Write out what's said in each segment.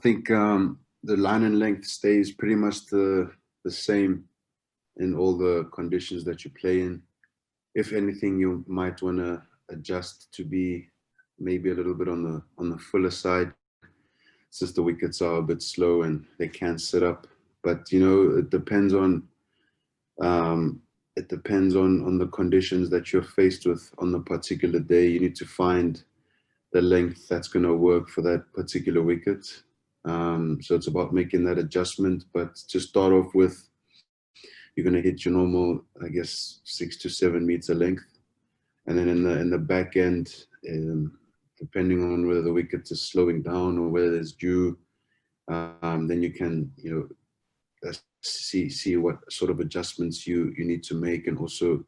think the line and length stays pretty much the same in all the conditions that you play in. If anything, you might want to adjust to be maybe a little bit on the fuller side, since the wickets are a bit slow and they can sit up. But you know, it depends on the conditions that you're faced with on the particular day. You need to find the length that's going to work for that particular wicket. So it's about making that adjustment. But to start off with, you're going to hit your normal, I guess, 6 to 7 meter length, and then in the back end, depending on whether the wicket is slowing down or whether there's dew, then you can, you know, see what sort of adjustments you need to make, and also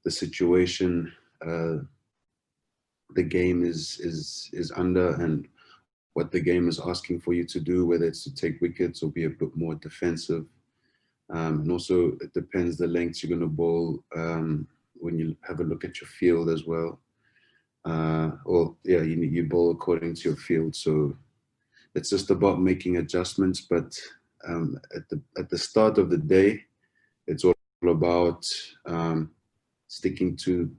the situation the game is under, and what the game is asking for you to do, whether it's to take wickets or be a bit more defensive. And also it depends the lengths you're going to bowl when you have a look at your field as well. Or yeah, you bowl according to your field. So it's just about making adjustments. But at the start of the day, it's all about sticking to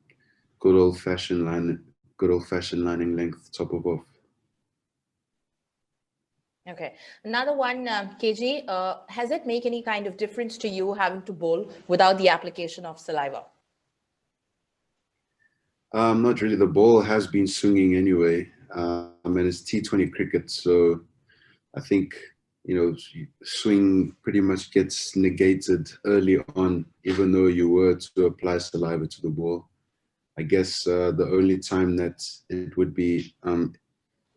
good old fashioned lining length, top of off. Okay, another one, KG, has it make any kind of difference to you having to bowl without the application of saliva? Not really. The ball has been swinging anyway. And it's T20 cricket, so I think, you know, swing pretty much gets negated early on, even though you were to apply saliva to the ball. I guess the only time that it would be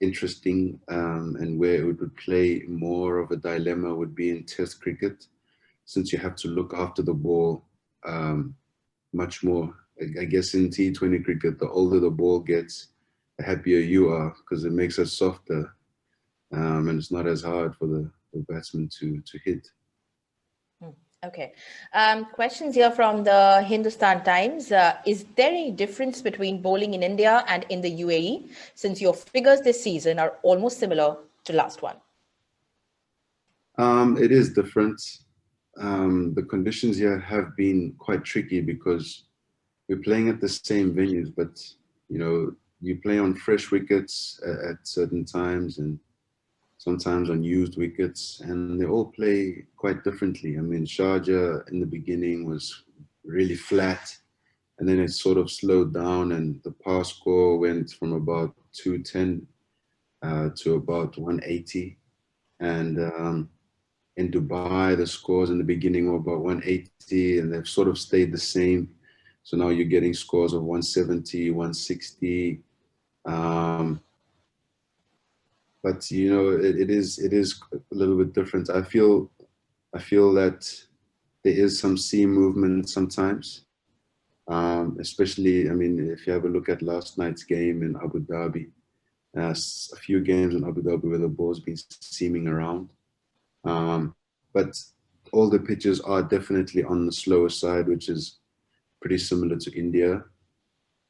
interesting and where it would play more of a dilemma would be in Test cricket, since you have to look after the ball much more. I guess in T20 cricket, the older the ball gets, the happier you are, because it makes it softer and it's not as hard for the batsman to hit. Okay. Questions here from the Hindustan Times. Is there any difference between bowling in India and in the UAE, since your figures this season are almost similar to last one? It is different. The conditions here have been quite tricky because we're playing at the same venues, but you know, you play on fresh wickets at certain times and sometimes on used wickets, and they all play quite differently. I mean, Sharjah in the beginning was really flat, and then it sort of slowed down, and the pass score went from about 210 to about 180. And in Dubai, the scores in the beginning were about 180, and they've sort of stayed the same. So now you're getting scores of 170, 160. But you know, it is a little bit different. I feel that there is some seam movement sometimes, especially, I mean, if you have a look at last night's game in Abu Dhabi, a few games in Abu Dhabi where the ball's been seaming around. But all the pitches are definitely on the slower side, which is pretty similar to India.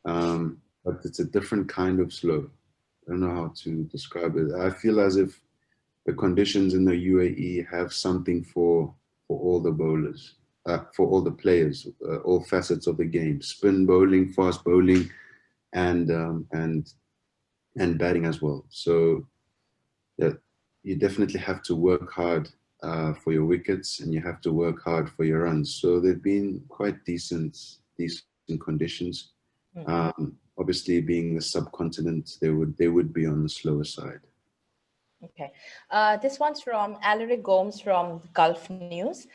But it's a different kind of slow. I don't know how to describe it. I feel as if the conditions in the UAE have something for all the bowlers, for all the players, all facets of the game: spin bowling, fast bowling, and batting as well. So yeah, you definitely have to work hard for your wickets, and you have to work hard for your runs. So they've been quite decent conditions. Obviously, being the subcontinent, they would be on the slower side. Okay. This one's from Alaric Gomes from Gulf News.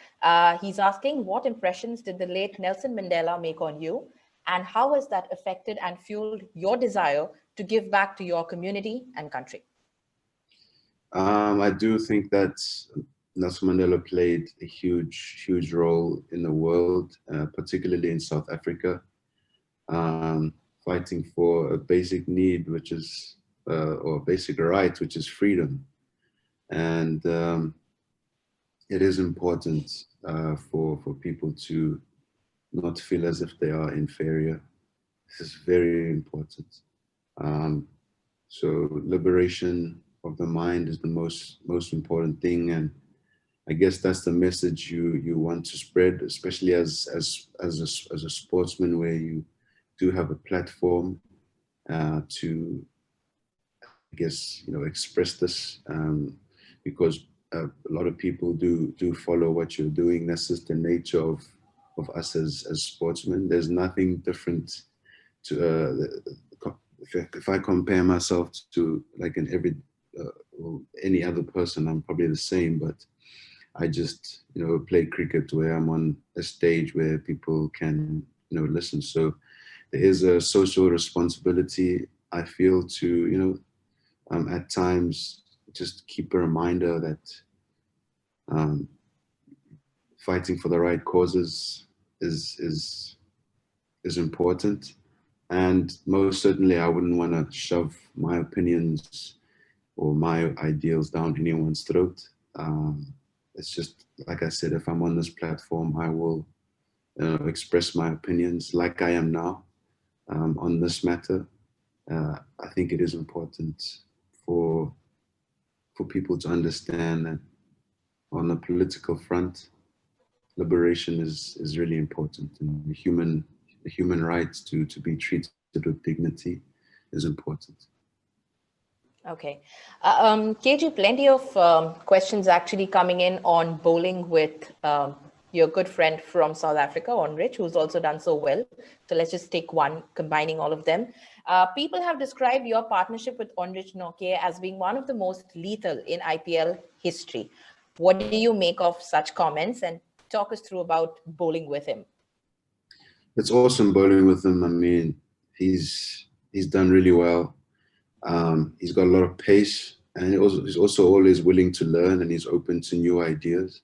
He's asking, what impressions did the late Nelson Mandela make on you? And how has that affected and fueled your desire to give back to your community and country? I do think that Nelson Mandela played a huge role in the world, particularly in South Africa, fighting for a basic need, which is, or a basic right, which is freedom. And it is important for people to not feel as if they are inferior. This is very important. So liberation the mind is the most important thing, and I guess that's the message you want to spread, especially as a sportsman, where you do have a platform to, I guess, express this, because a lot of people do follow what you're doing. That's just the nature of us as sportsmen. There's nothing different to if I compare myself to like any other person, I'm probably the same, but I just play cricket where I'm on a stage where people can listen. So there is a social responsibility, I feel, to at times just keep a reminder that fighting for the right causes is important. And most certainly, I wouldn't want to shove my opinions or my ideals down anyone's throat. It's just, like I said, if I'm on this platform, I will express my opinions like I am now on this matter. I think it is important for people to understand that on the political front, liberation is really important, and the human rights to be treated with dignity is important. Okay. KG, plenty of questions actually coming in on bowling with your good friend from South Africa, Onrich, who's also done so well. So let's just take one, combining all of them. People have described your partnership with Onrich Noke as being one of the most lethal in IPL history. What do you make of such comments? And talk us through about bowling with him. It's awesome bowling with him. I mean, he's done really well. He's got a lot of pace, and he's also always willing to learn, and he's open to new ideas.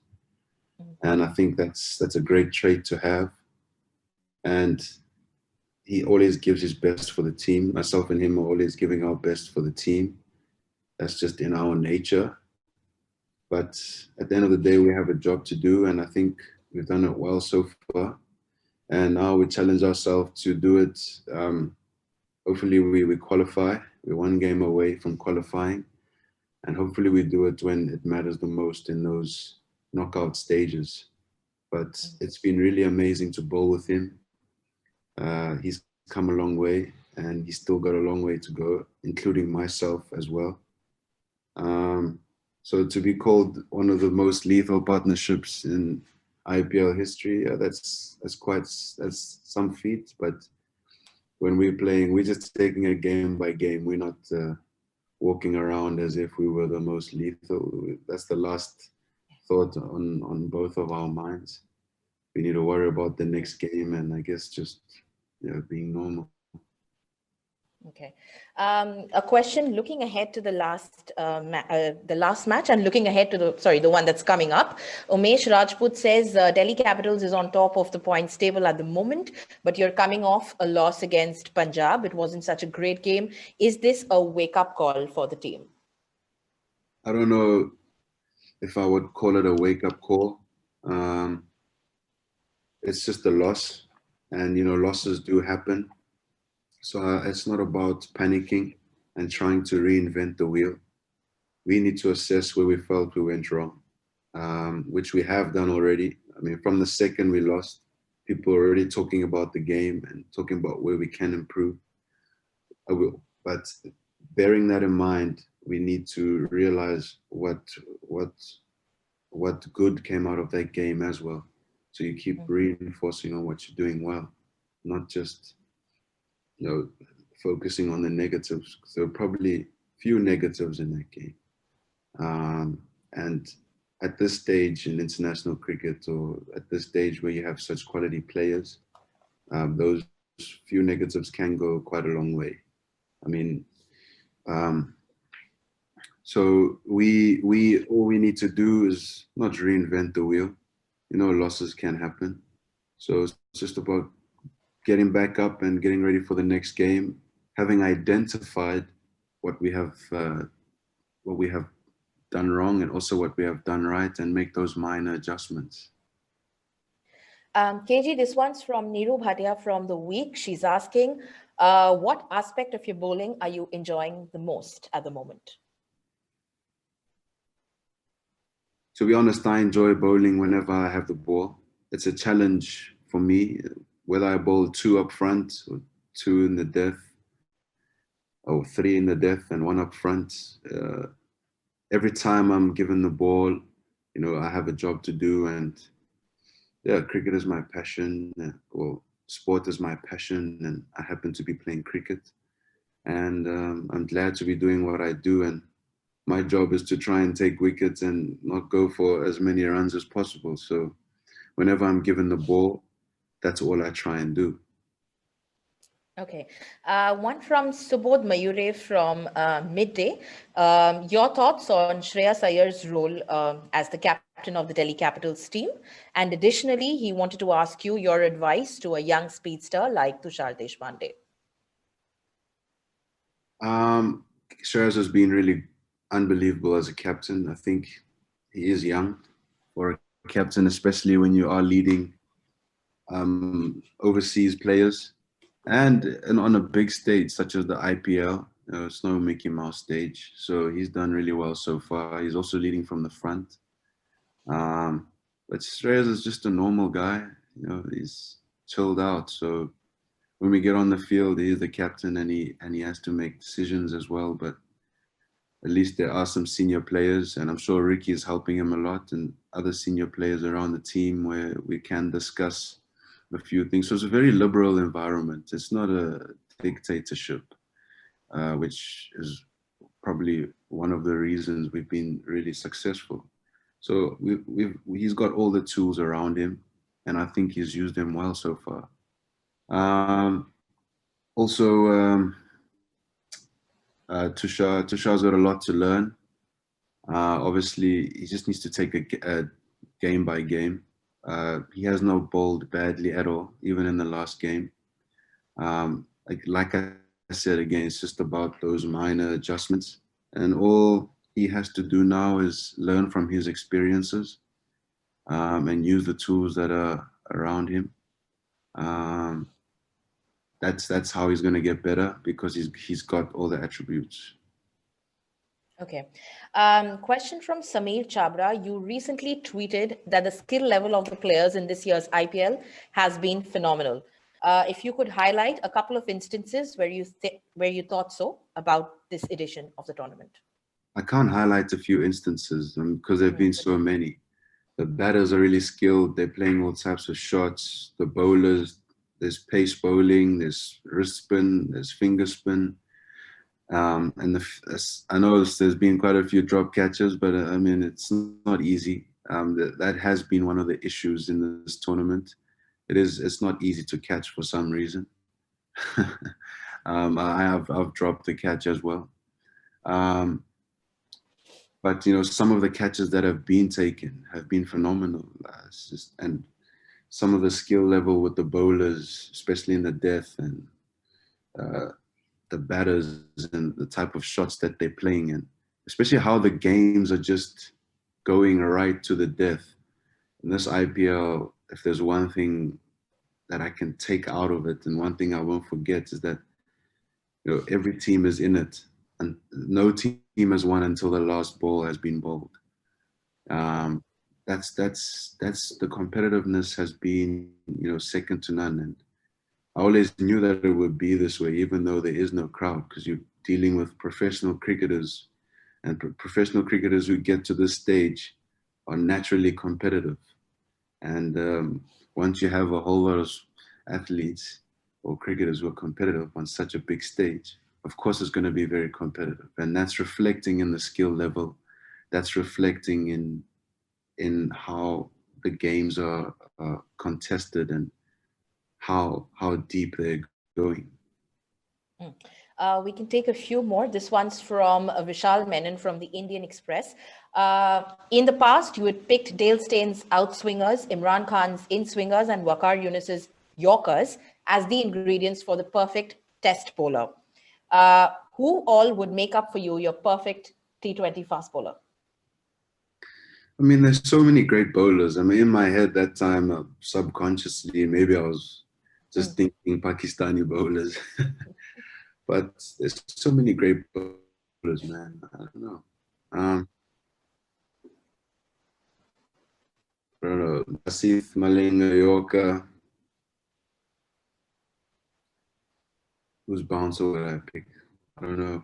And I think that's a great trait to have. And he always gives his best for the team. Myself and him are always giving our best for the team. That's just in our nature. But at the end of the day, we have a job to do, and I think we've done it well so far. And now we challenge ourselves to do it. Hopefully we qualify. We're one game away from qualifying, and hopefully we do it when it matters the most, in those knockout stages. But it's been really amazing to bowl with him. He's come a long way, and he's still got a long way to go, including myself as well. So to be called one of the most lethal partnerships in IPL history, that's some feat. But when we're playing, we're just taking it game by game. We're not walking around as if we were the most lethal. That's the last thought on both of our minds. We need to worry about the next game, and I guess just being normal. Okay. A question looking ahead to the last match, and looking ahead to the one that's coming up. Umesh Rajput says Delhi Capitals is on top of the points table at the moment, but you're coming off a loss against Punjab. It wasn't such a great game. Is this a wake-up call for the team? I don't know if I would call it a wake-up call. It's just a loss, and losses do happen. So it's not about panicking and trying to reinvent the wheel. We need to assess where we felt we went wrong, which we have done already. I mean, from the second we lost, people are already talking about the game and talking about where we can improve. But bearing that in mind, we need to realize what good came out of that game as well. So you keep reinforcing on what you're doing well, not just focusing on the negatives. There were probably few negatives in that game. And at this stage in international cricket, or at this stage where you have such quality players, those few negatives can go quite a long way. I mean, so all we need to do is not reinvent the wheel. Losses can happen. So it's just about getting back up and getting ready for the next game, having identified what we have done wrong, and also what we have done right, and make those minor adjustments. KG, this one's from Neeru Bhatia from The Week. She's asking, what aspect of your bowling are you enjoying the most at the moment? To be honest, I enjoy bowling whenever I have the ball. It's a challenge for me, whether I bowl two up front or two in the death, or three in the death and one up front. Every time I'm given the ball, I have a job to do, and yeah, cricket is my passion. Well, sport is my passion, and I happen to be playing cricket. And I'm glad to be doing what I do. And my job is to try and take wickets and not go for as many runs as possible. So whenever I'm given the ball, that's all I try and do. Okay. One from Subodh Mayure from Midday. Your thoughts on Shreyas Iyer's role as the captain of the Delhi Capitals team? And additionally, he wanted to ask you your advice to a young speedster like Tushar Deshpande. Shreyas has been really unbelievable as a captain. I think he is young for a captain, especially when you are leading overseas players and on a big stage such as the IPL. It's no Mickey Mouse stage, so he's done really well so far. He's also leading from the front. But Shreyas is just a normal guy. He's chilled out. So when we get on the field, he is the captain, and he has to make decisions as well. But at least there are some senior players, and I'm sure Ricky is helping him a lot, and other senior players around the team where we can discuss a few things. So it's a very liberal environment. It's not a dictatorship, which is probably one of the reasons we've been really successful. So he's got all the tools around him, and I think he's used them well so far. Also, Tushar's got a lot to learn. Obviously, he just needs to take a game by game. He has not bowled badly at all, even in the last game. Like I said again, it's just about those minor adjustments, and all he has to do now is learn from his experiences and use the tools that are around him. That's how he's going to get better, because he's got all the attributes. Okay. Question from Sameer Chabra. You recently tweeted that the skill level of the players in this year's IPL has been phenomenal. If you could highlight a couple of instances where you thought so about this edition of the tournament. I can't highlight a few instances because there have been so many. The batters are really skilled. They're playing all types of shots. The bowlers, there's pace bowling, there's wrist spin, there's finger spin. And I know there's been quite a few drop catches, but I mean, it's not easy. That has been one of the issues in this tournament. It's not easy to catch for some reason. I've dropped the catch as well. But some of the catches that have been taken have been phenomenal. And some of the skill level with the bowlers, especially in the death, and the batters and the type of shots that they're playing, and especially how the games are just going right to the death. In this IPL, if there's one thing that I can take out of it, and one thing I won't forget, is that every team is in it, and no team has won until the last ball has been bowled. That's the competitiveness has been second to none, and I always knew that it would be this way, even though there is no crowd, because you're dealing with professional cricketers, and professional cricketers who get to this stage are naturally competitive. And once you have a whole lot of athletes or cricketers who are competitive on such a big stage, of course it's going to be very competitive. And that's reflecting in the skill level. That's reflecting in how the games are contested and how deep they're going. We can take a few more. This one's from Vishal Menon from the Indian Express. In the past, you had picked Dale Steyn's outswingers, Imran Khan's in-swingers, and Waqar Yunus's Yorkers as the ingredients for the perfect test bowler. Who all would make up for you your perfect T20 fast bowler? I mean, there's so many great bowlers. I mean, in my head that time, subconsciously, maybe I was just thinking Pakistani bowlers. But there's so many great bowlers, man. I don't know. I don't know, Asif, Malinga, Yorker. Whose bouncer would I pick? I don't know.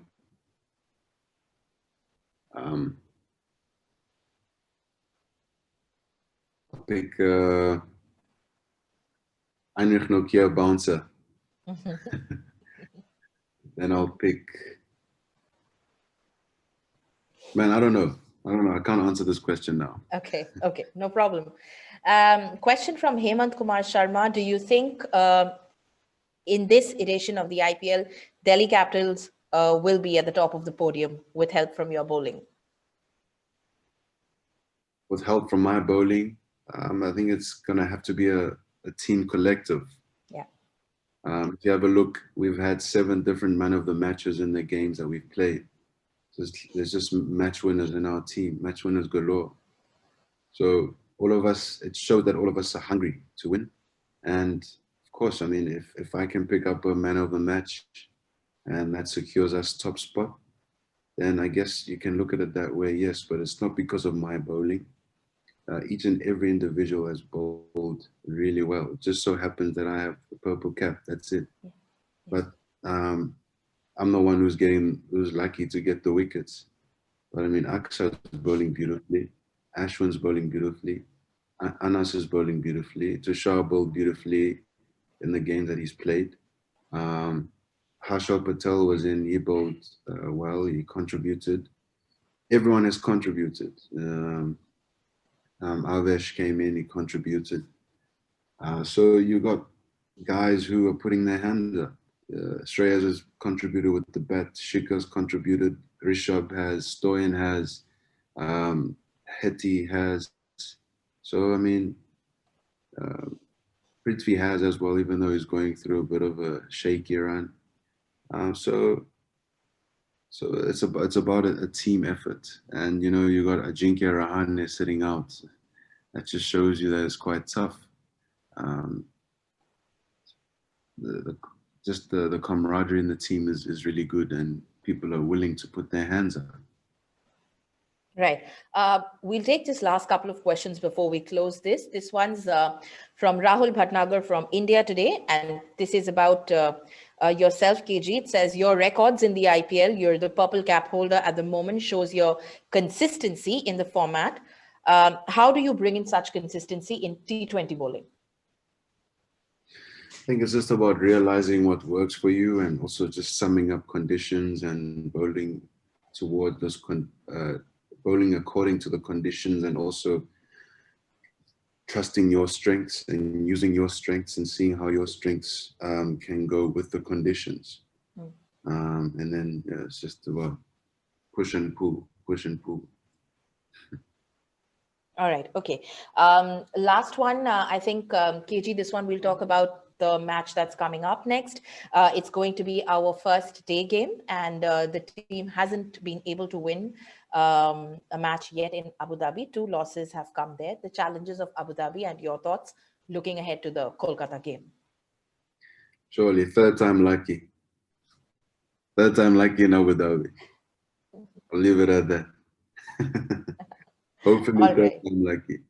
I'll pick Heinrich Nokia bouncer. Then I'll pick. Man, I don't know. I can't answer this question now. Okay, no problem. Question from Hemant Kumar Sharma. Do you think in this edition of the IPL, Delhi Capitals will be at the top of the podium with help from your bowling? With help from my bowling, I think it's going to have to be a team collective. Yeah. If you have a look, we've had 7 different man of the matches in the games that we've played. So there's just match winners in our team, match winners galore. So all of us, it showed that all of us are hungry to win. And of course, I mean, if I can pick up a man of the match and that secures us top spot, then I guess you can look at it that way, yes, but it's not because of my bowling. Each and every individual has bowled really well. It just so happens that I have the purple cap, that's it. Yeah. But I'm the one who's lucky to get the wickets. But I mean, Akshat's bowling beautifully. Ashwin's bowling beautifully. Anas is bowling beautifully. Tushar bowled beautifully in the games that he's played. Harshal Patel was in, he bowled well, he contributed. Everyone has contributed. Avesh came in, he contributed. So you got guys who are putting their hand up. Shreyas has contributed with the bat, Shikhar's contributed, Rishabh has, Stoyan has, Hetty has. So, I mean, Prithvi has as well, even though he's going through a bit of a shaky run. So it's about a team effort. And, you know, you got Ajinkya Rahane sitting out. That just shows you that it's quite tough. The camaraderie in the team is really good, and people are willing to put their hands up. Right. We'll take this last couple of questions before we close this. This one's from Rahul Bhatnagar from India Today, and this is about yourself, KG. It says, your records in the IPL, you're the purple cap holder at the moment, shows your consistency in the format. How do you bring in such consistency in T20 bowling? I think it's just about realizing what works for you, and also just summing up conditions and bowling toward those bowling according to the conditions, and also trusting your strengths and using your strengths and seeing how your strengths can go with the conditions. And then it's just about push and pull. All right. Okay. Last one, I think, KG, this one we'll talk about the match that's coming up next. It's going to be our first day game, and the team hasn't been able to win a match yet in Abu Dhabi. 2 losses have come there. The challenges of Abu Dhabi and your thoughts looking ahead to the Kolkata game. Surely, third time lucky. Third time lucky in Abu Dhabi. I'll leave it at that. Hopefully, third time lucky.